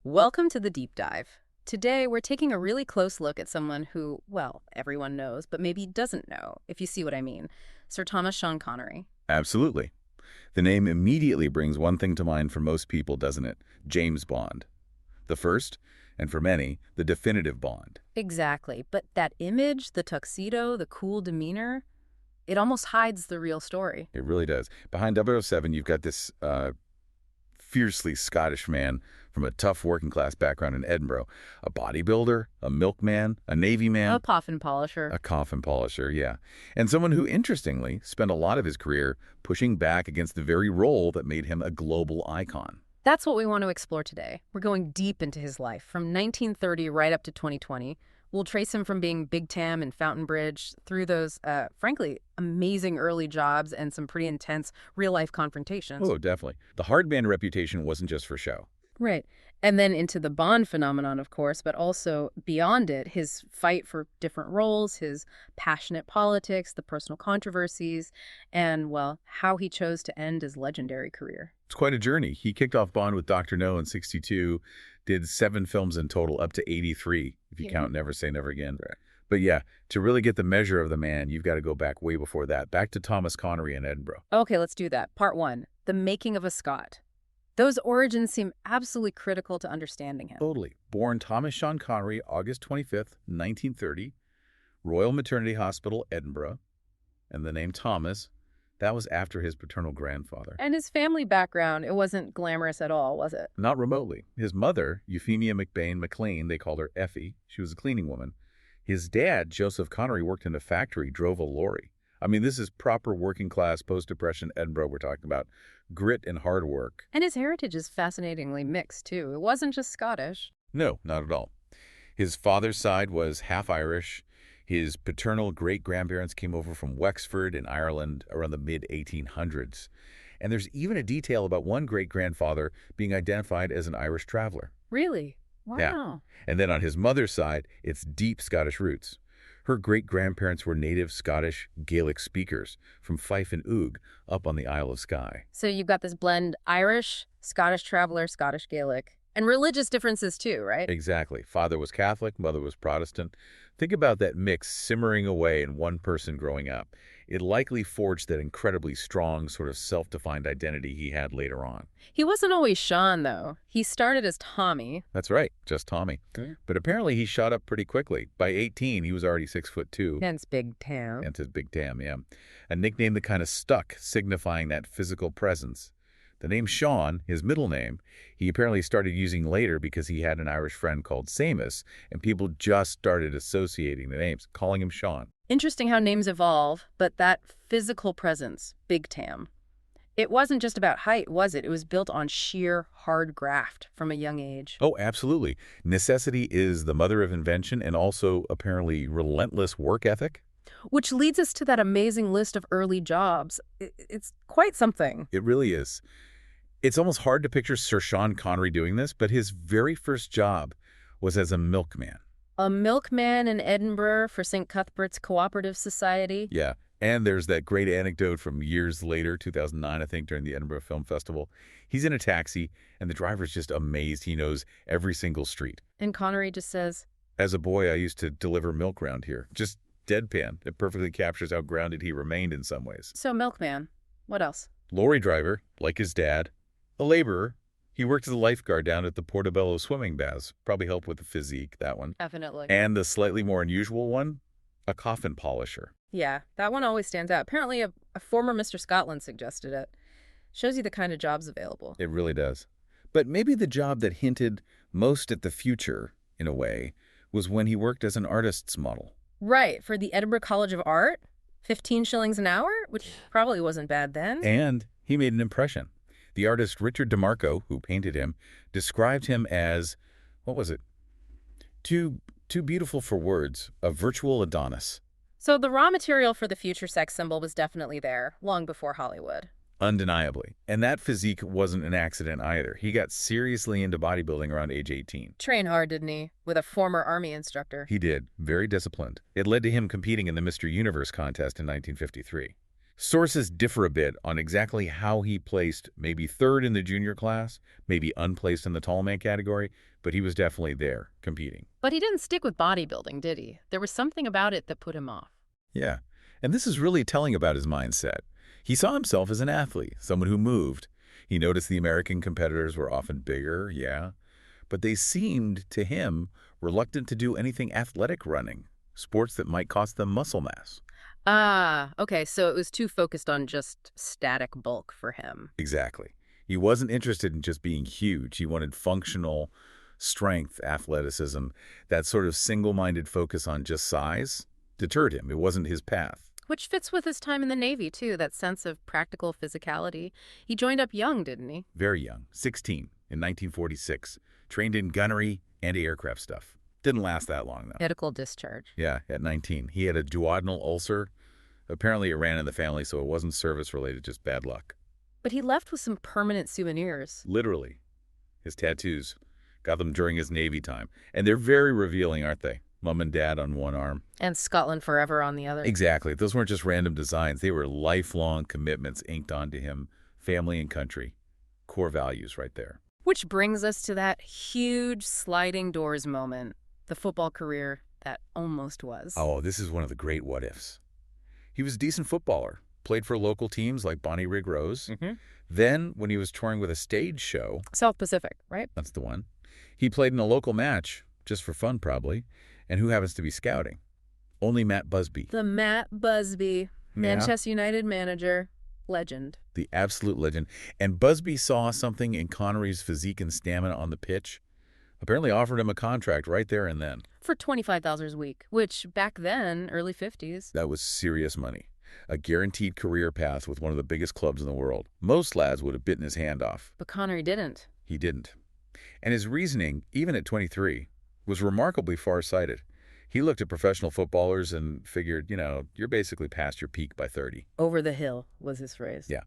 Welcome to the deep dive. Today, we're taking a really close look at someone who, well, everyone knows, but maybe doesn't know, if you see what I mean. Sir Thomas Sean Connery. Absolutely. The name immediately brings one thing to mind for most people, doesn't it? James Bond. The first, and for many, the definitive Bond. Exactly. But that image, the tuxedo, the cool demeanor, it almost hides the real story. It really does. Behind 007, you've got this fiercely Scottish man from a tough working-class background in Edinburgh. A bodybuilder, a milkman, a navy man. A coffin polisher. A coffin polisher, yeah. And someone who, interestingly, spent a lot of his career pushing back against the very role that made him a global icon. That's what we want to explore today. We're going deep into his life, from 1930 right up to 2020. We'll trace him from being Big Tam in Fountain Bridge through those, frankly, amazing early jobs and some pretty intense real-life confrontations. Oh, definitely. The hard man reputation wasn't just for show. Right. And then into the Bond phenomenon, of course, but also beyond it, his fight for different roles, his passionate politics, the personal controversies, and, well, how he chose to end his legendary career. It's quite a journey. He kicked off Bond with Dr. No in '62, did 7 films in total, up to 83, if you count Never Say Never Again. Right. But yeah, to really get the measure of the man, you've got to go back way before that, back to Thomas Connery in Edinburgh. Okay, let's do that. Part 1, the making of a Scot. Those origins seem absolutely critical to understanding him. Totally. Born Thomas Sean Connery, August 25th, 1930, Royal Maternity Hospital, Edinburgh, and the name Thomas, that was after his paternal grandfather. And his family background, it wasn't glamorous at all, was it? Not remotely. His mother, Euphemia McBain McLean, they called her Effie. She was a cleaning woman. His dad, Joseph Connery, worked in a factory, drove a lorry. I mean, this is proper working-class, post-depression Edinburgh we're talking about. Grit and hard work. And his heritage is fascinatingly mixed, too. It wasn't just Scottish. No, not at all. His father's side was half Irish. His paternal great-grandparents came over from Wexford in Ireland around the mid-1800s. And there's even a detail about one great-grandfather being identified as an Irish traveler. Really? Wow. Yeah. And then on his mother's side, it's deep Scottish roots. Her great-grandparents were native Scottish Gaelic speakers from Fife and Oog up on the Isle of Skye. So you've got this blend Irish, Scottish traveler, Scottish Gaelic, and religious differences too, right? Exactly. Father was Catholic, mother was Protestant. Think about that mix simmering away in one person growing up. It likely forged that incredibly strong, sort of self-defined identity he had later on. He wasn't always Sean, though. He started as Tommy. That's right, just Tommy. Okay. But apparently he shot up pretty quickly. By 18, he was already 6'2". Hence Big Tam. Hence his Big Tam, yeah. A nickname that kind of stuck, signifying that physical presence. The name Sean, his middle name, he apparently started using later because he had an Irish friend called Seamus, and people just started associating the names, calling him Sean. Interesting how names evolve, but that physical presence, Big Tam, it wasn't just about height, was it? It was built on sheer hard graft from a young age. Oh, absolutely. Necessity is the mother of invention and also apparently relentless work ethic. Which leads us to that amazing list of early jobs. It's quite something. It really is. It's almost hard to picture Sir Sean Connery doing this, but his very first job was as a milkman. A milkman in Edinburgh for St. Cuthbert's Cooperative Society. Yeah, and there's that great anecdote from years later, 2009, I think, during the Edinburgh Film Festival. He's in a taxi, and the driver's just amazed he knows every single street. And Connery just says, "As a boy, I used to deliver milk round here." Just deadpan. It perfectly captures how grounded he remained in some ways. So milkman, what else? Lorry driver, like his dad. A laborer. He worked as a lifeguard down at the Portobello swimming baths. Probably helped with the physique, that one. Definitely. And the slightly more unusual one, a coffin polisher. Yeah, that one always stands out. Apparently a former Mr. Scotland suggested it. Shows you the kind of jobs available. It really does. But maybe the job that hinted most at the future, in a way, was when he worked as an artist's model. Right, for the Edinburgh College of Art, 15 shillings an hour, which probably wasn't bad then. And he made an impression. The artist Richard DeMarco, who painted him, described him as, what was it? Too beautiful for words, a virtual Adonis. So the raw material for the future sex symbol was definitely there, long before Hollywood. Undeniably. And that physique wasn't an accident either. He got seriously into bodybuilding around age 18. Train hard, didn't he? With a former Army instructor. He did. Very disciplined. It led to him competing in the Mr. Universe contest in 1953. Sources differ a bit on exactly how he placed, maybe third in the junior class, maybe unplaced in the tall man category, but he was definitely there, competing. But he didn't stick with bodybuilding, did he? There was something about it that put him off. Yeah, and this is really telling about his mindset. He saw himself as an athlete, someone who moved. He noticed the American competitors were often bigger, yeah, but they seemed, to him, reluctant to do anything athletic running, sports that might cost them muscle mass. Ah, okay, so it was too focused on just static bulk for him. Exactly. He wasn't interested in just being huge. He wanted functional strength, athleticism. That sort of single-minded focus on just size deterred him. It wasn't his path. Which fits with his time in the Navy, too, that sense of practical physicality. He joined up young, didn't he? Very young, 16, in 1946. Trained in gunnery, anti-aircraft stuff. Didn't last that long, though. Medical discharge. Yeah, at 19. He had a duodenal ulcer. Apparently it ran in the family, so it wasn't service-related, just bad luck. But he left with some permanent souvenirs. Literally. His tattoos. Got them during his Navy time. And they're very revealing, aren't they? Mom and Dad on one arm. And Scotland Forever on the other. Exactly. Those weren't just random designs. They were lifelong commitments inked onto him. Family and country. Core values right there. Which brings us to that huge sliding doors moment. The football career that almost was. Oh, this is one of the great what-ifs. He was a decent footballer. Played for local teams like Bonnie Rig Rose. Then, when he was touring with a stage show... South Pacific, right? That's the one. He played in a local match, just for fun probably, and who happens to be scouting? Only Matt Busby. The Matt Busby, Manchester United manager, legend. The absolute legend. And Busby saw something in Connery's physique and stamina on the pitch. Apparently offered him a contract right there and then. For $25,000 a week, which back then, early 50s. That was serious money. A guaranteed career path with one of the biggest clubs in the world. Most lads would have bitten his hand off. But Connery didn't. He didn't. And his reasoning, even at 23, was remarkably far-sighted. He looked at professional footballers and figured, you're basically past your peak by 30. Over the hill was his phrase. Yeah.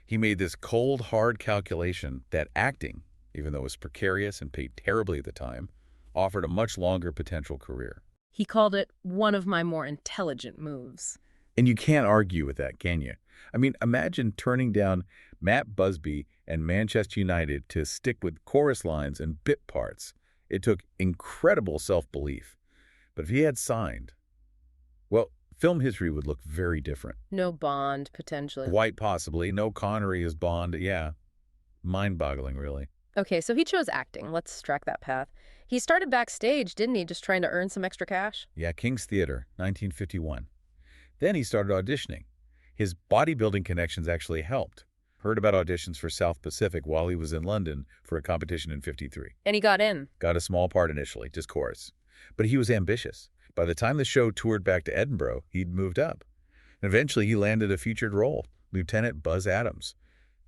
He made this cold, hard calculation that acting, even though it was precarious and paid terribly at the time, offered a much longer potential career. He called it one of my more intelligent moves. And you can't argue with that, can you? I mean, imagine turning down Matt Busby and Manchester United to stick with chorus lines and bit parts. It took incredible self-belief. But if he had signed, well, film history would look very different. No Bond, potentially. Quite possibly. No Connery as Bond. Yeah. Mind-boggling, really. Okay, so he chose acting. Let's track that path. He started backstage, didn't he, just trying to earn some extra cash? Yeah, King's Theatre, 1951. Then he started auditioning. His bodybuilding connections actually helped. Heard about auditions for South Pacific while he was in London for a competition in 53. And he got in. Got a small part initially, just chorus. But he was ambitious. By the time the show toured back to Edinburgh, he'd moved up. And eventually he landed a featured role, Lieutenant Buzz Adams.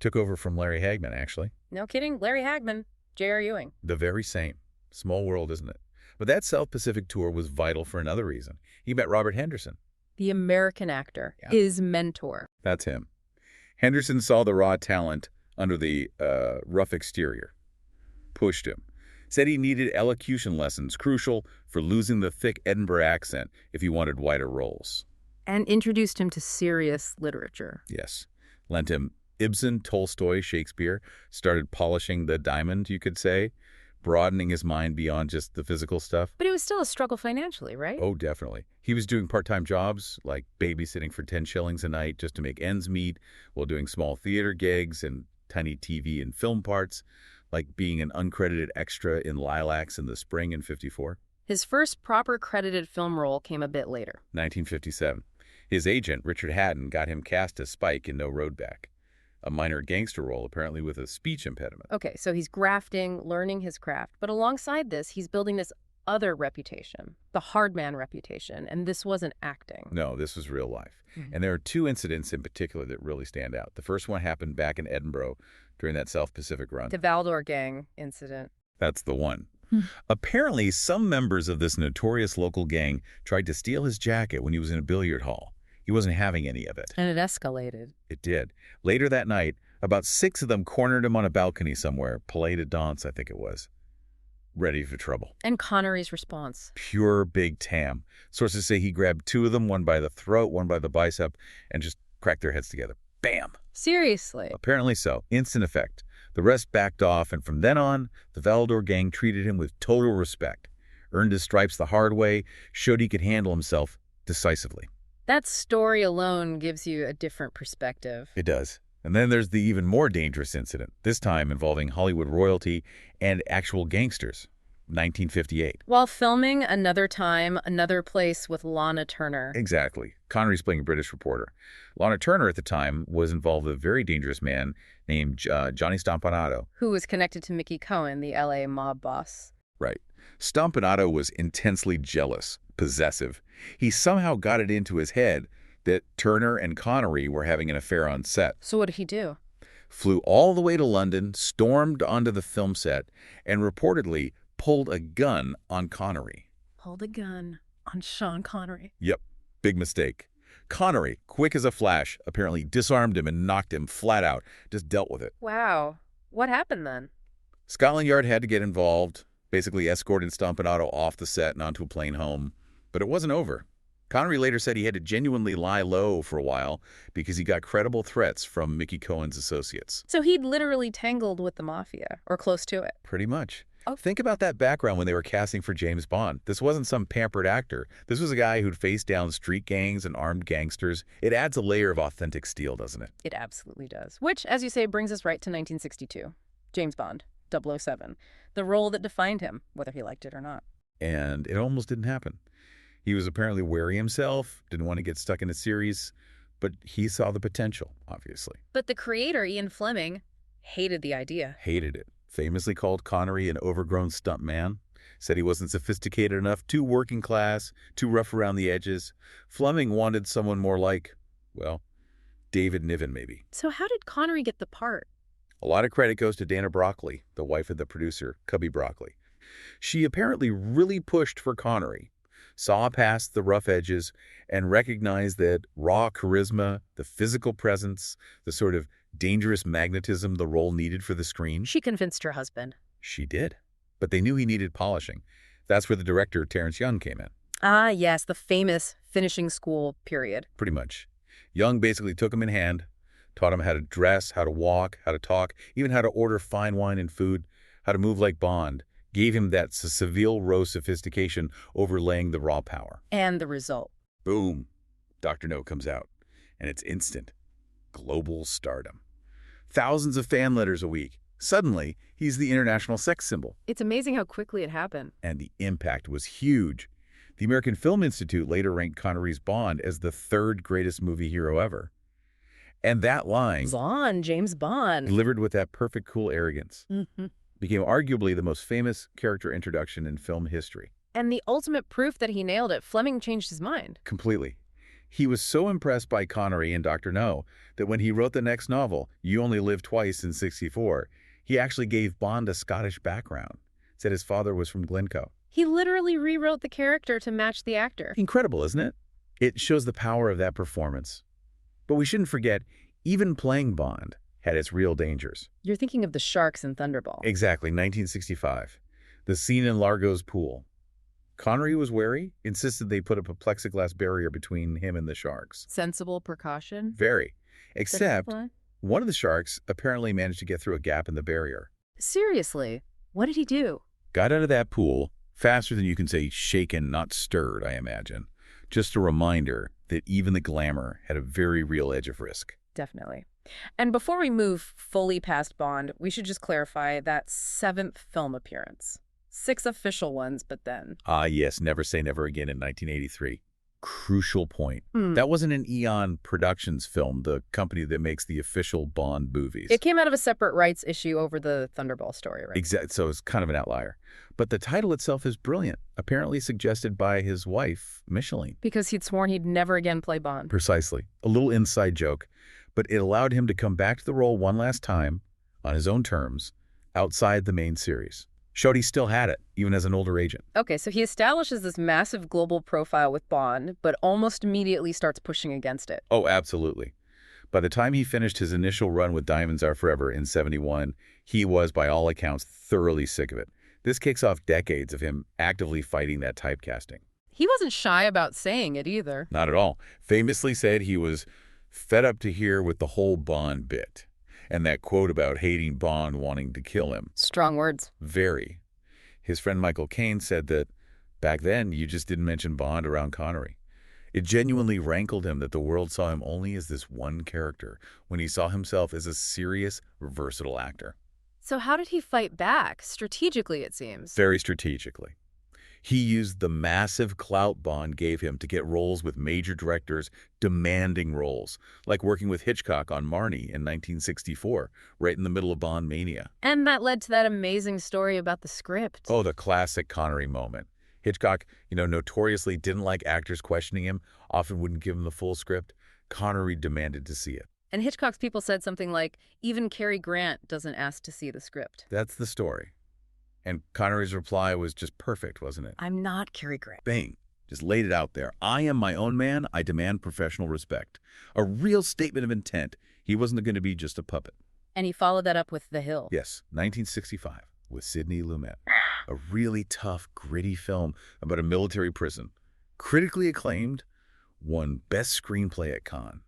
Took over from Larry Hagman, actually. No kidding, Larry Hagman, J.R. Ewing. The very same. Small world, isn't it? But that South Pacific tour was vital for another reason. He met Robert Henderson. The American actor, his mentor. That's him. Henderson saw the raw talent under the rough exterior. Pushed him. Said he needed elocution lessons, crucial for losing the thick Edinburgh accent if he wanted wider roles. And introduced him to serious literature. Yes. Lent him Ibsen, Tolstoy, Shakespeare. Started polishing the diamond, you could say. Broadening his mind beyond just the physical stuff. But it was still a struggle financially, right? Oh, definitely. He was doing part-time jobs, like babysitting for 10 shillings a night just to make ends meet, while doing small theater gigs and tiny TV and film parts, like being an uncredited extra in Lilacs in the spring in 54. His first proper credited film role came a bit later. 1957. His agent, Richard Haddon, got him cast as Spike in No Road Back. A minor gangster role, apparently with a speech impediment. Okay, so he's grafting, learning his craft. But alongside this, he's building this other reputation, the hard man reputation. And this wasn't acting. No, this was real life. And there are two incidents in particular that really stand out. The first one happened back in Edinburgh during that South Pacific run. The Valdor gang incident. That's the one. Apparently, some members of this notorious local gang tried to steal his jacket when he was in a billiard hall. He wasn't having any of it. And it escalated. It did. Later that night, about 6 of them cornered him on a balcony somewhere, Palais de Danse, I think it was, ready for trouble. And Connery's response. Pure big tam. Sources say he grabbed 2 of them, one by the throat, one by the bicep, and just cracked their heads together. Bam! Seriously? Apparently so. Instant effect. The rest backed off, and from then on, the Valador gang treated him with total respect, earned his stripes the hard way, showed he could handle himself decisively. That story alone gives you a different perspective. It does. And then there's the even more dangerous incident, this time involving Hollywood royalty and actual gangsters. 1958. While filming Another Time, Another Place with Lana Turner. Exactly. Connery's playing a British reporter. Lana Turner at the time was involved with a very dangerous man named Johnny Stompanato. Who was connected to Mickey Cohen, the LA mob boss. Right. Stompanato was intensely jealous, possessive. He somehow got it into his head that Turner and Connery were having an affair on set. So what did he do? Flew all the way to London, stormed onto the film set, and reportedly pulled a gun on Connery. Pulled a gun on Sean Connery. Yep, big mistake. Connery, quick as a flash, apparently disarmed him and knocked him flat out, just dealt with it. Wow. What happened then? Scotland Yard had to get involved, basically escorted Stompanato off the set and onto a plane home. But it wasn't over. Connery later said he had to genuinely lie low for a while because he got credible threats from Mickey Cohen's associates. So he'd literally tangled with the mafia, or close to it. Pretty much. Oh. Think about that background when they were casting for James Bond. This wasn't some pampered actor. This was a guy who'd faced down street gangs and armed gangsters. It adds a layer of authentic steel, doesn't it? It absolutely does. Which, as you say, brings us right to 1962. James Bond, 007. The role that defined him, whether he liked it or not. And it almost didn't happen. He was apparently wary himself, didn't want to get stuck in a series, but he saw the potential, obviously. But the creator, Ian Fleming, hated the idea. Hated it. Famously called Connery an overgrown stunt man. Said he wasn't sophisticated enough, too working class, too rough around the edges. Fleming wanted someone more like, well, David Niven maybe. So how did Connery get the part? A lot of credit goes to Dana Broccoli, the wife of the producer, Cubby Broccoli. She apparently really pushed for Connery, saw past the rough edges, and recognized that raw charisma, the physical presence, the sort of dangerous magnetism the role needed for the screen. She convinced her husband. She did. But they knew he needed polishing. That's where the director, Terrence Young, came in. Ah, yes, the famous finishing school period. Pretty much. Young basically took him in hand, taught him how to dress, how to walk, how to talk, even how to order fine wine and food, how to move like Bond, gave him that Seville Row sophistication overlaying the raw power. And the result. Boom. Dr. No comes out. And it's instant. Global stardom. Thousands of fan letters a week. Suddenly, he's the international sex symbol. It's amazing how quickly it happened. And the impact was huge. The American Film Institute later ranked Connery's Bond as the third greatest movie hero ever. And that line, Bond, James Bond, delivered with that perfect cool arrogance, became arguably the most famous character introduction in film history. And the ultimate proof that he nailed it, Fleming changed his mind. Completely. He was so impressed by Connery and Dr. No that when he wrote the next novel, You Only Live Twice in '64, he actually gave Bond a Scottish background. Said his father was from Glencoe. He literally rewrote the character to match the actor. Incredible, isn't it? It shows the power of that performance. But we shouldn't forget, even playing Bond had its real dangers. You're thinking of the sharks in Thunderball. Exactly, 1965. The scene in Largo's pool. Connery was wary, insisted they put up a plexiglass barrier between him and the sharks. Sensible precaution. Very. Except, one of the sharks apparently managed to get through a gap in the barrier. Seriously, what did he do? Got out of that pool faster than you can say shaken, not stirred, I imagine. Just a reminder that even the glamour had a very real edge of risk. Definitely. And before we move fully past Bond, we should just clarify that 7th film appearance. 6 official ones, but then. Ah, yes, Never Say Never Again in 1983. Crucial point. That wasn't an Eon Productions film, the company that makes the official Bond movies. It came out of a separate rights issue over the Thunderball story, right? Exactly. So it's kind of an outlier. But the title itself is brilliant, apparently suggested by his wife, Micheline. Because he'd sworn he'd never again play Bond. Precisely. A little inside joke. But it allowed him to come back to the role one last time, on his own terms, outside the main series. Showed he still had it, even as an older agent. Okay, so he establishes this massive global profile with Bond, but almost immediately starts pushing against it. Oh, absolutely. By the time he finished his initial run with Diamonds Are Forever in '71, he was, by all accounts, thoroughly sick of it. This kicks off decades of him actively fighting that typecasting. He wasn't shy about saying it either. Not at all. Famously said he was Fed up to hear with the whole Bond bit. And that quote about hating Bond wanting to kill him. Strong words. Very. His friend Michael Caine said that back then you just didn't mention Bond around Connery. It genuinely rankled him that the world saw him only as this one character when he saw himself as a serious, versatile actor. So how did he fight back? Strategically, it seems. Very strategically. He used the massive clout Bond gave him to get roles with major directors demanding roles, like working with Hitchcock on Marnie in 1964, right in the middle of Bond mania. And that led to that amazing story about the script. Oh, the classic Connery moment. Hitchcock, notoriously didn't like actors questioning him, often wouldn't give him the full script. Connery demanded to see it. And Hitchcock's people said something like, even Cary Grant doesn't ask to see the script. That's the story. And Connery's reply was just perfect, wasn't it? I'm not Cary Grant. Bang. Just laid it out there. I am my own man. I demand professional respect. A real statement of intent. He wasn't going to be just a puppet. And he followed that up with The Hill. Yes, 1965, with Sidney Lumet. A really tough, gritty film about a military prison. Critically acclaimed, won Best Screenplay at Cannes.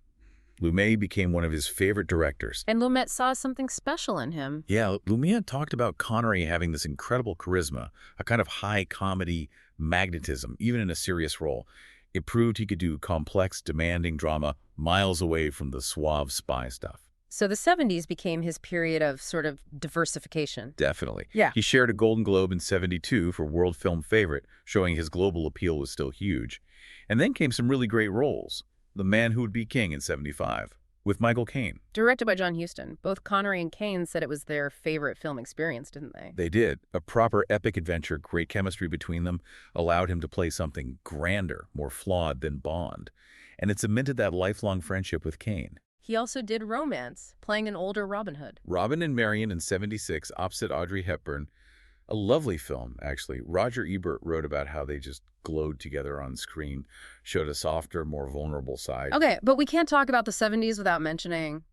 Lumet became one of his favorite directors. And Lumet saw something special in him. Yeah, Lumet talked about Connery having this incredible charisma, a kind of high comedy magnetism, even in a serious role. It proved he could do complex, demanding drama miles away from the suave spy stuff. So the 70s became his period of sort of diversification. Definitely. Yeah. He shared a Golden Globe in '72 for World Film Favorite, showing his global appeal was still huge. And then came some really great roles. The Man Who Would Be King in '75, with Michael Caine. Directed by John Huston. Both Connery and Caine said it was their favorite film experience, didn't they? They did. A proper epic adventure, great chemistry between them, allowed him to play something grander, more flawed than Bond. And it cemented that lifelong friendship with Caine. He also did romance, playing an older Robin Hood. Robin and Marion in '76, opposite Audrey Hepburn. A lovely film, actually. Roger Ebert wrote about how they just glowed together on screen, showed a softer, more vulnerable side. Okay, but we can't talk about the 70s without mentioning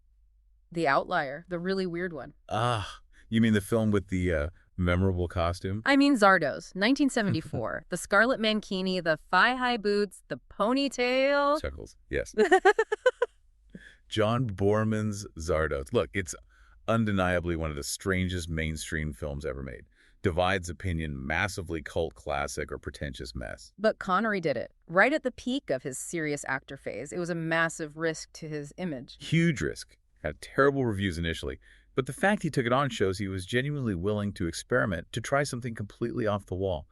The Outlier, the really weird one. Ah, you mean the film with the memorable costume? I mean Zardos, 1974. The scarlet mankini, the thigh-high boots, the ponytail. Chuckles, yes. John Boorman's Zardos. Look, it's undeniably one of the strangest mainstream films ever made. Divides opinion, massively cult classic or pretentious mess. But Connery did it, right at the peak of his serious actor phase. It was a massive risk to his image. Huge risk. Had terrible reviews initially, but the fact he took it on shows he was genuinely willing to experiment, to try something completely off the wall.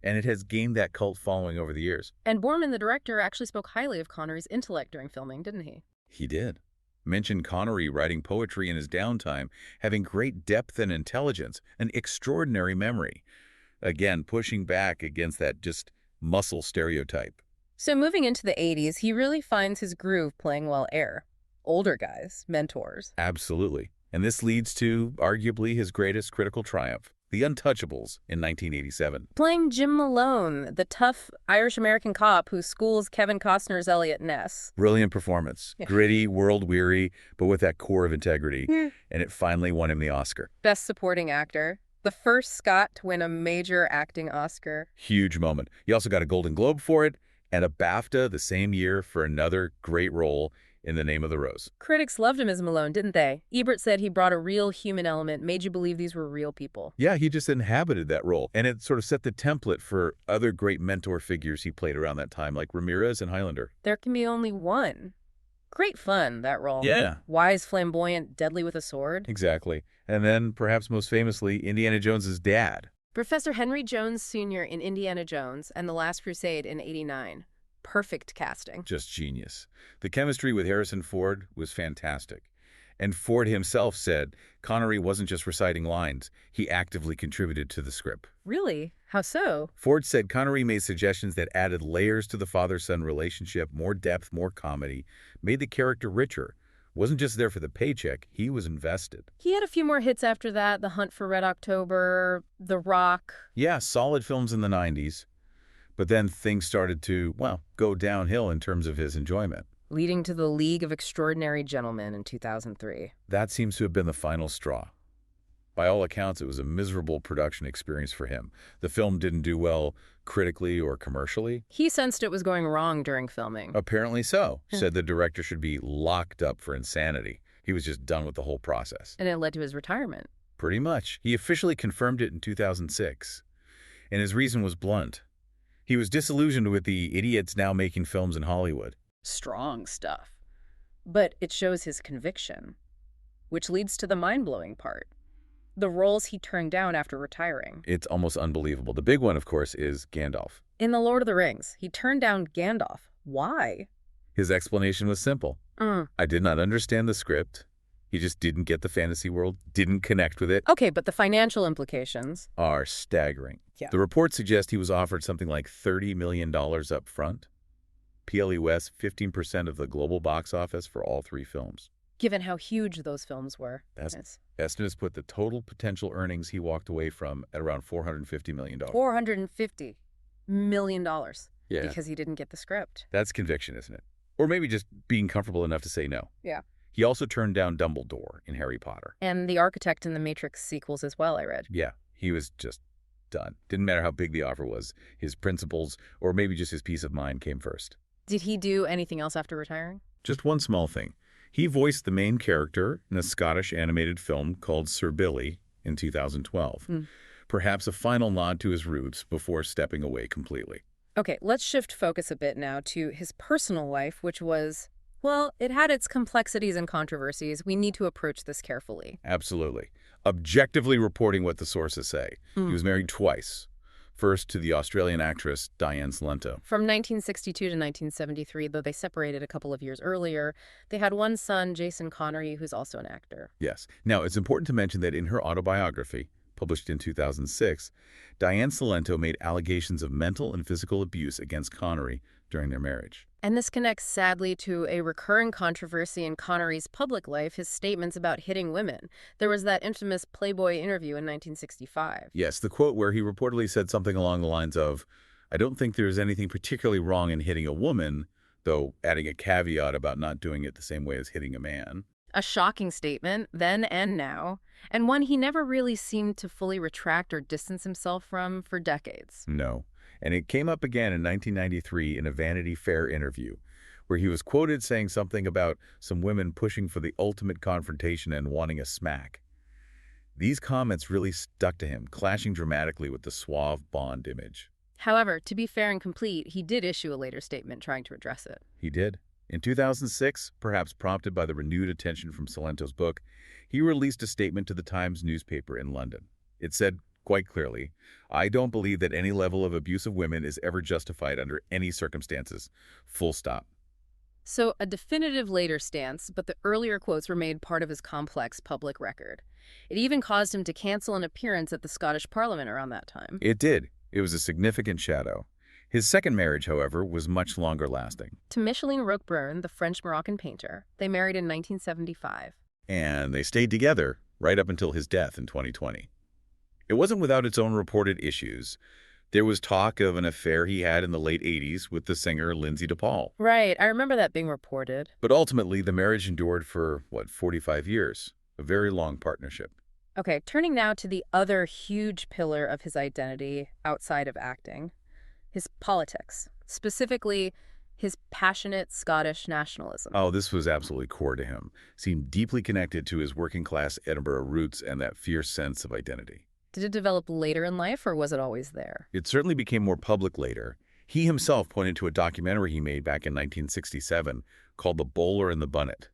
And it has gained that cult following over the years. And Boorman, the director, actually spoke highly of Connery's intellect during filming, didn't he? He did. Mentioned Connery writing poetry in his downtime, having great depth and intelligence, an extraordinary memory. Again, pushing back against that just muscle stereotype. So moving into the 80s, he really finds his groove playing well air. Older guys, mentors. Absolutely. And this leads to, arguably, his greatest critical triumph, The Untouchables in 1987. Playing Jim Malone, the tough Irish-American cop who schools Kevin Costner's Elliot Ness. Brilliant performance. Gritty, world-weary, but with that core of integrity. And it finally won him the Oscar. Best Supporting Actor. The first Scot to win a major acting Oscar. Huge moment. He also got a Golden Globe for it and a BAFTA the same year for another great role in The Name of the Rose. Critics loved him as Malone, didn't they? Ebert said he brought a real human element, made you believe these were real people. Yeah, he just inhabited that role. And it sort of set the template for other great mentor figures he played around that time, like Ramirez and Highlander. There can be only one. Great fun, that role. Yeah. Wise, flamboyant, deadly with a sword. Exactly. And then, perhaps most famously, Indiana Jones's dad. Professor Henry Jones Sr. in Indiana Jones and The Last Crusade in '89. Perfect casting. Just genius. The chemistry with Harrison Ford was fantastic. And Ford himself said Connery wasn't just reciting lines, he actively contributed to the script. Really? How so? Ford said Connery made suggestions that added layers to the father-son relationship, more depth, more comedy, made the character richer. Wasn't just there for the paycheck, he was invested. He had a few more hits after that, The Hunt for Red October, The Rock. Yeah, solid films in the 90s. But then things started to, well, go downhill in terms of his enjoyment. Leading to The League of Extraordinary Gentlemen in 2003. That seems to have been the final straw. By all accounts, it was a miserable production experience for him. The film didn't do well critically or commercially. He sensed it was going wrong during filming. Apparently so. Hmm. Said the director should be locked up for insanity. He was just done with the whole process. And it led to his retirement. Pretty much. He officially confirmed it in 2006. And his reason was blunt. He was disillusioned with the idiots now making films in Hollywood. Strong stuff. But it shows his conviction, which leads to the mind-blowing part. The roles he turned down after retiring. It's almost unbelievable. The big one, of course, is Gandalf. In The Lord of the Rings, he turned down Gandalf. Why? His explanation was simple. I did not understand the script. He just didn't get the fantasy world, didn't connect with it. Okay, but the financial implications Are staggering. Yeah. The reports suggest he was offered something like $30 million up front. PLE West, 15% of the global box office for all three films. given how huge those films were. Estimates put the total potential earnings he walked away from at around $450 million. $450 million Yeah. because he didn't get the script. That's conviction, isn't it? Or maybe just being comfortable enough to say no. Yeah. He also turned down Dumbledore in Harry Potter. And the architect in the Matrix sequels as well, I read. Yeah, he was just done. Didn't matter how big the offer was. His principles, or maybe just his peace of mind, came first. Did he do anything else after retiring? Just one small thing. He voiced the main character in a Scottish animated film called Sir Billy in 2012. Perhaps a final nod to his roots before stepping away completely. Okay, let's shift focus a bit now to his personal life, which was, well, it had its complexities and controversies. We need to approach this carefully. Absolutely. Objectively reporting what the sources say. He was married twice. First to the Australian actress Diane Salento. From 1962 to 1973, though they separated a couple of years earlier, they had one son, Jason Connery, who's also an actor. Yes. Now, it's important to mention that in her autobiography, published in 2006, Diane Salento made allegations of mental and physical abuse against Connery during their marriage. And this connects sadly to a recurring controversy in Connery's public life, his statements about hitting women. There was that infamous Playboy interview in 1965. Yes, the quote where he reportedly said something along the lines of, "I don't think there's anything particularly wrong in hitting a woman," though adding a caveat about not doing it the same way as hitting a man. A shocking statement, then and now, and one he never really seemed to fully retract or distance himself from for decades. No. And it came up again in 1993 in a Vanity Fair interview, where he was quoted saying something about some women pushing for the ultimate confrontation and wanting a smack. These comments really stuck to him, clashing dramatically with the suave Bond image. However, to be fair and complete, he did issue a later statement trying to address it. He did. In 2006, perhaps prompted by the renewed attention from Salento's book, he released a statement to the Times newspaper in London. It said, quite clearly, "I don't believe that any level of abuse of women is ever justified under any circumstances. Full stop." So a definitive later stance, but the earlier quotes were made part of his complex public record. It even caused him to cancel an appearance at the Scottish Parliament around that time. It did. It was a significant shadow. His second marriage, however, was much longer lasting. To Micheline Roquebrune, the French-Moroccan painter, they married in 1975. And they stayed together right up until his death in 2020. It wasn't without its own reported issues. There was talk of an affair he had in the late 80s with the singer Lindsay DePaul. Right, I remember that being reported. But ultimately, the marriage endured for, 45 years? A very long partnership. Okay, turning now to the other huge pillar of his identity outside of acting, his politics, specifically his passionate Scottish nationalism. Oh, this was absolutely core to him. Seemed deeply connected to his working-class Edinburgh roots and that fierce sense of identity. Did it develop later in life, or was it always there? It certainly became more public later. He himself pointed to a documentary he made back in 1967 called The Bowler and the Bunnet.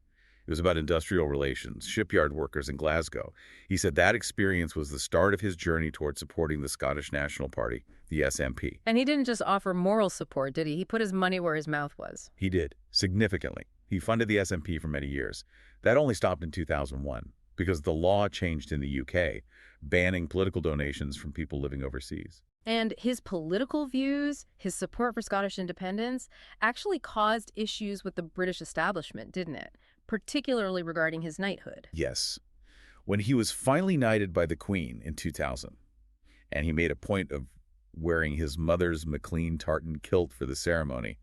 It was about industrial relations, shipyard workers in Glasgow. He said that experience was the start of his journey toward supporting the Scottish National Party, the SNP. And he didn't just offer moral support, did he? He put his money where his mouth was. He did, significantly. He funded the SNP for many years. That only stopped in 2001 because the law changed in the UK, banning political donations from people living overseas. And his political views, his support for Scottish independence, actually caused issues with the British establishment, didn't it? Particularly regarding his knighthood. Yes. When he was finally knighted by the Queen in 2000, and he made a point of wearing his mother's McLean tartan kilt for the ceremony,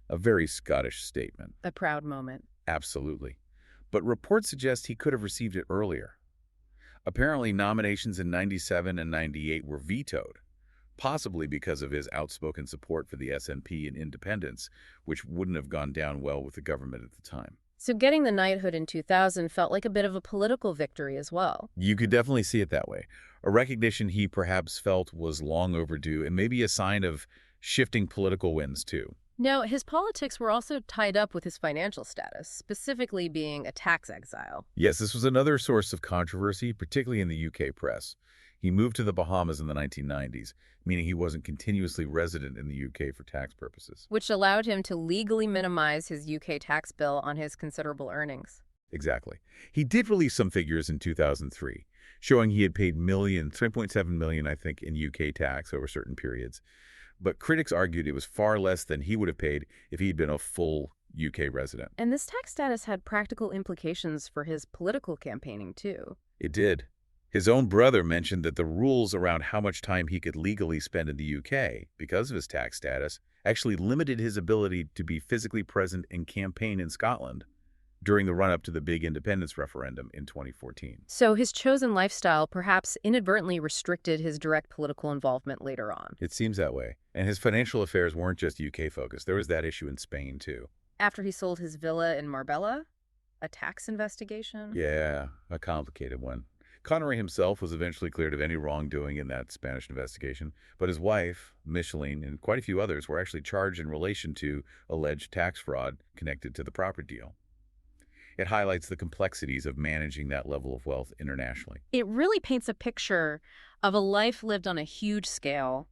a very Scottish statement. A proud moment. Absolutely. But reports suggest he could have received it earlier. Apparently, nominations in '97 and '98 were vetoed, possibly because of his outspoken support for the SNP and independence, which wouldn't have gone down well with the government at the time. So getting the knighthood in 2000 felt like a bit of a political victory as well. You could definitely see it that way. A recognition he perhaps felt was long overdue and maybe a sign of shifting political winds, too. Now, his politics were also tied up with his financial status, specifically being a tax exile. Yes, this was another source of controversy, particularly in the UK press. He moved to the Bahamas in the 1990s, meaning he wasn't continuously resident in the UK for tax purposes. Which allowed him to legally minimize his UK tax bill on his considerable earnings. Exactly. He did release some figures in 2003, showing he had paid 3.7 million, I think, in UK tax over certain periods. But critics argued it was far less than he would have paid if he'd been a full UK resident. And this tax status had practical implications for his political campaigning, too. It did. His own brother mentioned that the rules around how much time he could legally spend in the UK, because of his tax status, actually limited his ability to be physically present and campaign in Scotland during the run-up to the big independence referendum in 2014. So his chosen lifestyle perhaps inadvertently restricted his direct political involvement later on. It seems that way. And his financial affairs weren't just UK-focused. There was that issue in Spain, too. After he sold his villa in Marbella, a tax investigation? Yeah, a complicated one. Connery himself was eventually cleared of any wrongdoing in that Spanish investigation, but his wife, Micheline, and quite a few others were actually charged in relation to alleged tax fraud connected to the property deal. It highlights the complexities of managing that level of wealth internationally. It really paints a picture of a life lived on a huge scale,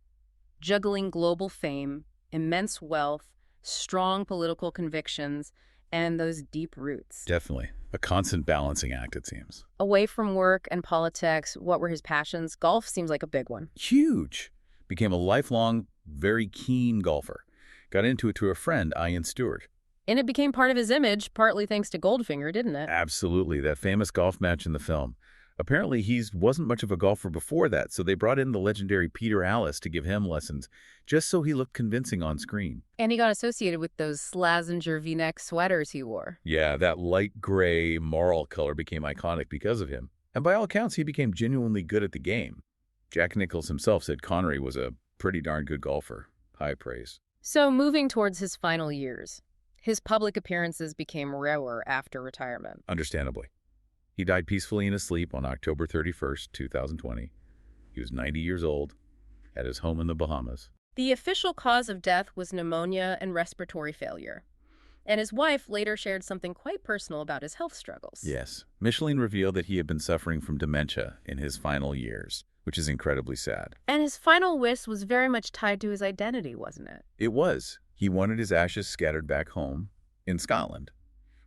juggling global fame, immense wealth, strong political convictions, and those deep roots. Definitely. A constant balancing act, it seems. Away from work and politics, what were his passions? Golf seems like a big one. Huge. Became a lifelong, very keen golfer. Got into it through a friend, Ian Stewart. And it became part of his image, partly thanks to Goldfinger, didn't it? Absolutely. That famous golf match in the film. Apparently, he wasn't much of a golfer before that, so they brought in the legendary Peter Allis to give him lessons, just so he looked convincing on screen. And he got associated with those Slazenger V-neck sweaters he wore. Yeah, that light gray marl color became iconic because of him. And by all accounts, he became genuinely good at the game. Jack Nicholls himself said Connery was a pretty darn good golfer. High praise. So moving towards his final years, his public appearances became rarer after retirement. Understandably. He died peacefully in his sleep on October 31st, 2020. He was 90 years old, at his home in the Bahamas. The official cause of death was pneumonia and respiratory failure. And his wife later shared something quite personal about his health struggles. Yes. Micheline revealed that he had been suffering from dementia in his final years, which is incredibly sad. And his final wish was very much tied to his identity, wasn't it? It was. He wanted his ashes scattered back home in Scotland,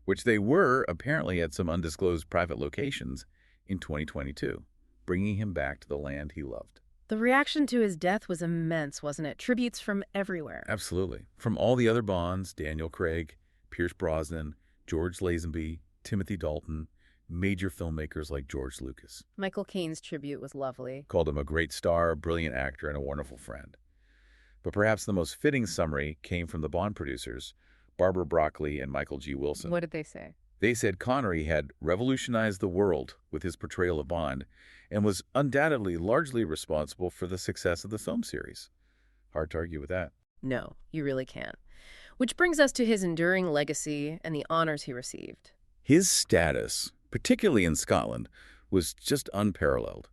which they were apparently at some undisclosed private locations in 2022, bringing him back to the land he loved. The reaction to his death was immense, wasn't it? Tributes from everywhere. Absolutely. From all the other Bonds, Daniel Craig, Pierce Brosnan, George Lazenby, Timothy Dalton, major filmmakers like George Lucas. Michael Caine's tribute was lovely. Called him a great star, a brilliant actor, and a wonderful friend. But perhaps the most fitting summary came from the Bond producers, Barbara Broccoli and Michael G. Wilson. What did they say? They said Connery had revolutionized the world with his portrayal of Bond and was undoubtedly largely responsible for the success of the film series. Hard to argue with that. No, you really can't. Which brings us to his enduring legacy and the honors he received. His status, particularly in Scotland, was just unparalleled.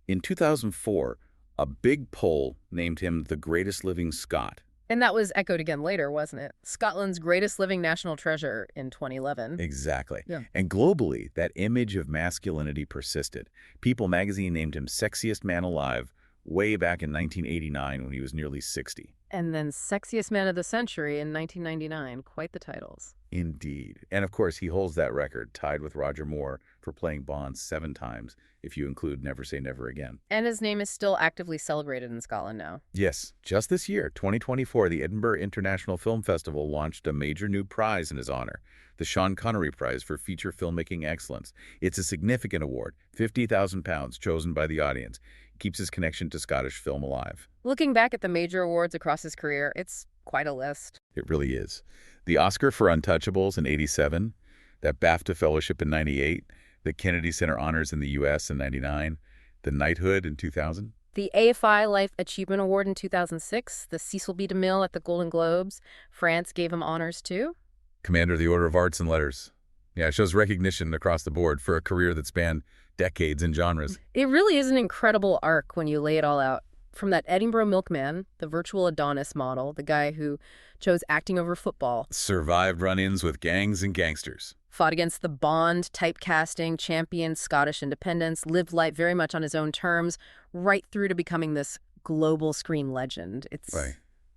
In 2004, a big poll named him the greatest living Scot. And that was echoed again later, wasn't it? Scotland's greatest living national treasure in 2011. Exactly. Yeah. And globally, that image of masculinity persisted. People magazine named him sexiest man alive way back in 1989 when he was nearly 60. And then sexiest man of the century in 1999. Quite the titles. Indeed. And of course, he holds that record, tied with Roger Moore for playing Bond 7 times, if you include Never Say Never Again. And his name is still actively celebrated in Scotland now. Yes. Just this year, 2024, the Edinburgh International Film Festival launched a major new prize in his honor, the Sean Connery Prize for Feature Filmmaking Excellence. It's a significant award, £50,000 chosen by the audience. Keeps his connection to Scottish film alive. Looking back at the major awards across his career, it's quite a list. It really is. The Oscar for Untouchables in '87, that BAFTA Fellowship in '98, the Kennedy Center Honors in the U.S. in '99, the knighthood in 2000. The AFI Life Achievement Award in 2006, the Cecil B. DeMille at the Golden Globes. France gave him honors too. Commander of the Order of Arts and Letters. Yeah, it shows recognition across the board for a career that spanned decades and genres. It really is an incredible arc when you lay it all out. From that Edinburgh milkman, the virtual Adonis model, the guy who chose acting over football, Survived run-ins with gangs and gangsters. fought against the Bond typecasting, championed Scottish independence, lived life very much on his own terms, right through to becoming this global screen legend. Right.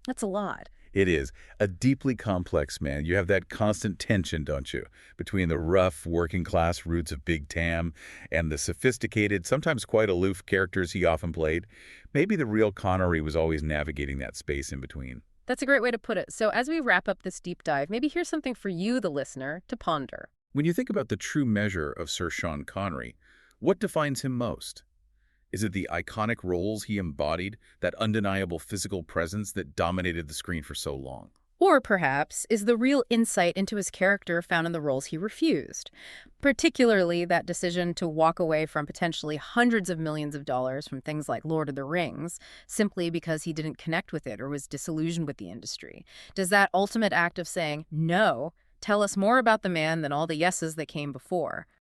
That's a lot. It is a deeply complex man. You have that constant tension, don't you, between the rough, working-class roots of Big Tam and the sophisticated, sometimes quite aloof characters he often played. Maybe the real Connery was always navigating that space in between. That's a great way to put it. So as we wrap up this deep dive, maybe here's something for you, the listener, to ponder. When you think about the true measure of Sir Sean Connery, what defines him most? Is it the iconic roles he embodied, that undeniable physical presence that dominated the screen for so long? Or perhaps is the real insight into his character found in the roles he refused, particularly that decision to walk away from potentially hundreds of millions of dollars from things like Lord of the Rings simply because he didn't connect with it or was disillusioned with the industry. Does that ultimate act of saying no tell us more about the man than all the yeses that came before?